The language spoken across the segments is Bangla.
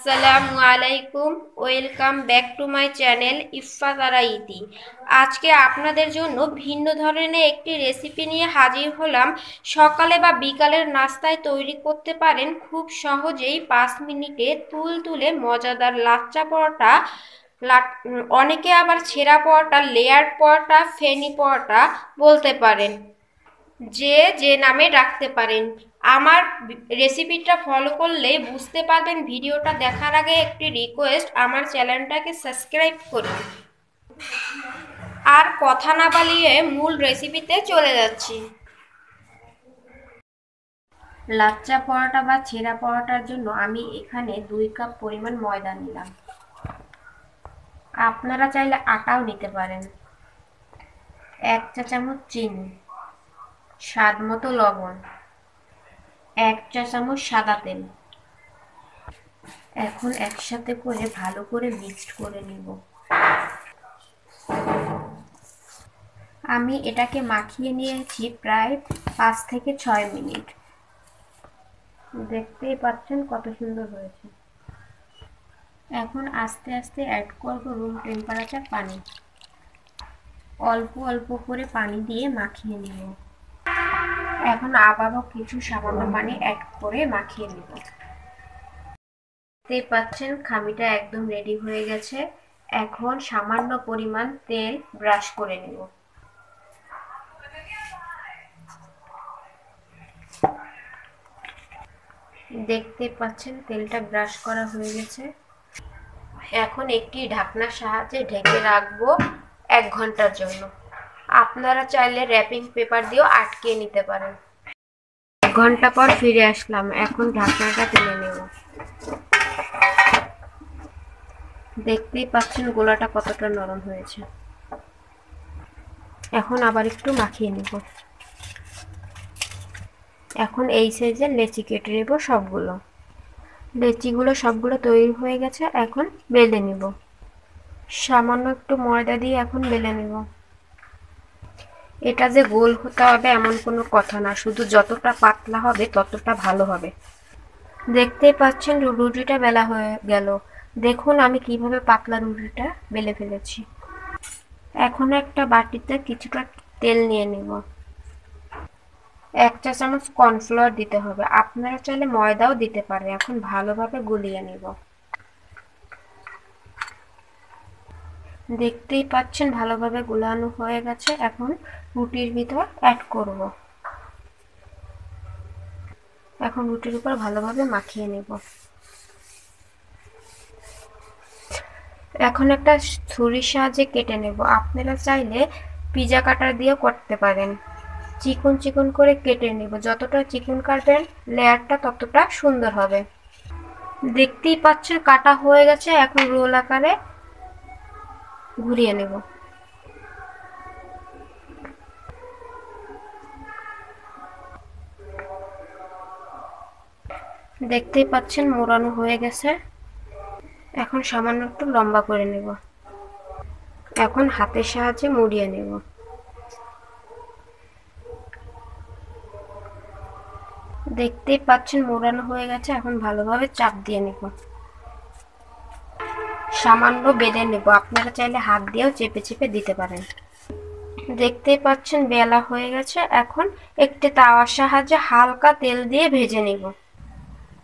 আসসালামু আলাইকুম, welcome back to my channel Iffatara Iti. আজকে আপনাদের জন্য ভিন্ন ধরনের একটি রেসিপি নিয়ে হাজির হলাম। সকালে বা বিকালের নাস্তায় তৈরি করতে পারেন খুব সহজেই 5 মিনিটে তুলতুলে মজাদার লাচ্চা পরোটা। অনেকে আবার ছেঁড়া পরোটা, লেয়ার পরোটা, ফেনি পরোটা বলতে পারেন, যে যে নামে রাখতে পারেন। আমার রেসিপিটা ফলো করলে বুঝতে পারবেন। ভিডিওটা দেখার আগে একটি রিকোয়েস্ট, আমার চ্যানেলটাকে সাবস্ক্রাইব করুন। আর কথা না বাড়িয়ে মূল রেসিপিতে চলে যাচ্ছি। লাচ্চা পরোটা বা ছেঁড়া পরোটার জন্য আমি এখানে 2 কাপ পরিমাণ ময়দা নিলাম। আপনারা চাইলে আটাও নিতে পারেন। 1 চা চামচ চিনি, স্বাদ মতো লবণ, 1 চা চামচ সাদা তেল। এখন একসাথে করে ভালো করে মিক্সড করে নিব। আমি এটাকে মাখিয়ে নিয়েছি প্রায় 5 থেকে 6 মিনিট। দেখতেই পাচ্ছেন কত সুন্দর হয়েছে। এখন আস্তে আস্তে অ্যাড করব রুম টেম্পারেচার পানি। অল্প অল্প করে পানি দিয়ে মাখিয়ে নিব। এখন আবারও কিছু সামান্য পানি অ্যাড করে মাখিয়ে নিব। দেখতেই পাচ্ছেন খামিটা একদম রেডি হয়ে গেছে। এখন সামান্য পরিমাণ তেল ব্রাশ করে নিব। দেখতে পাচ্ছেন তেলটা ব্রাশ করা হয়ে গেছে। এখন একটি ঢাকনার সাহায্যে ঢেকে রাখবো 1 ঘন্টার জন্য। আপনারা চাইলে র্যাপিং পেপার দিয়েও আটকে নিতে পারেন। 1 ঘন্টা পর ফিরে আসলাম। এখন ঢাকনাটা তুলে নেব। দেখতেই পাচ্ছেন গোলাটা কতটা নরম হয়েছে। এখন আবার একটু মাখিয়ে নেব। এখন এই সাইজের লেচি কেটে নেব সবগুলো। লেচিগুলো সবগুলো তৈরি হয়ে গেছে। এখন বেলে নেব। সামান্য একটু ময়দা দিয়ে এখন বেলে নেব। এটা যে গোল হতে হবে এমন কোনো কথা না, শুধু যতটা পাতলা হবে ততটা ভালো হবে। দেখতেই পাচ্ছেন রুটিটা বেলা হয়ে গেল। দেখুন আমি কিভাবে পাতলা রুটিটা বেলে ফেলেছি। এখন একটা বাটিতে কিছুটা তেল নিয়ে নেব। 1 চা চামচ কর্নফ্লাওয়ার দিতে হবে। আপনারা চাইলে ময়দাও দিতে পারেন। এখন ভালোভাবে গুলিয়ে নেব। দেখতেই পাচ্ছেন ভালোভাবে গুলানো হয়ে গেছে। এখন রুটির ভিতর অ্যাড করব। এখন রুটির উপর ভালোভাবে মাখিয়ে নেব। এখন একটা ছুরির সাহায্যে কেটে নেব। আপনারা চাইলে পিজা কাটার দিয়েও করতে পারেন। চিকন চিকন করে কেটে নেব। যতটা চিকন কাটবেন লেয়ারটা ততটা সুন্দর হবে। দেখতেই পাচ্ছেন কাটা হয়ে গেছে। এখন রোল আকারে ঘুরিয়ে নেব। দেখতেই পাচ্ছেন মোড়ানো হয়ে গেছে। এখন সামান্য একটু লম্বা করে নেব। এখন হাতের সাহায্যে মুড়িয়ে নেব। দেখতেই পাচ্ছেন মোড়ানো হয়ে গেছে। এখন ভালোভাবে চাপ দিয়ে নেব। সামান্য বেলে নেব। আপনারা চাইলে হাত দিয়েও চেপে চেপে দিতে পারেন। দেখতেই পাচ্ছেন বেলা হয়ে গেছে। এখন একটি তাওয়ার সাহায্যে হালকা তেল দিয়ে ভেজে নেব।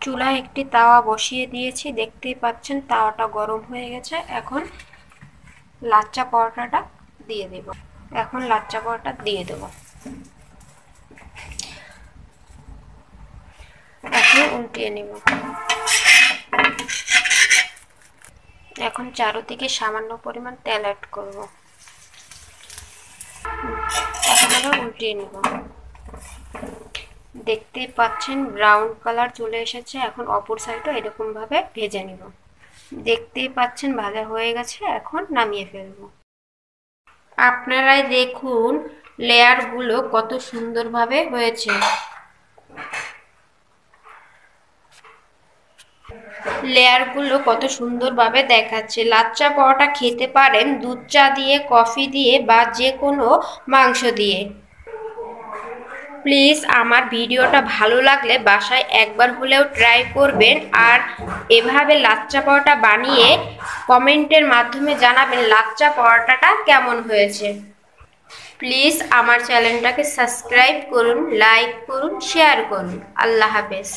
চুলায় একটি তাওয়া বসিয়ে দিয়েছি। দেখতেই পাচ্ছেন তাওয়াটা গরম হয়ে গেছে। এখন লাচ্চা পরোটাটা দিয়ে দেব। এখন লাচ্চা পরোটা দিয়ে দেব। এখন উল্টিয়ে নেব। এখন চারদিকে সামান্য পরিমাণ তেল অ্যাড করব। এখন আবার উল্টিয়ে নেব। দেখতেই পাচ্ছেন ব্রাউন কালার চলে এসেছে। এখন অপর সাইডও এরকম ভাবে ভেজে নিব। দেখতেই পাচ্ছেন ভাজা হয়ে গেছে। এখন নামিয়ে ফেলব। আপনারাই দেখুন লেয়ারগুলো কত সুন্দরভাবে হয়েছে। লেয়ারগুলো কত সুন্দরভাবে দেখাচ্ছে। লাচ্চা পরোটা খেতে পারেন দুধ চা দিয়ে, কফি দিয়ে বা যে কোনো মাংস দিয়ে। প্লিজ আমার ভিডিওটা ভালো লাগলে বাসায় একবার হলেও ট্রাই করবেন, আর এভাবে লাচ্চা পরোটা বানিয়ে কমেন্টের মাধ্যমে জানাবেন লাচ্চা পরোটাটা কেমন হয়েছে। প্লিজ আমার চ্যানেলটাকে সাবস্ক্রাইব করুন, লাইক করুন, শেয়ার করুন। আল্লাহ হাফেজ।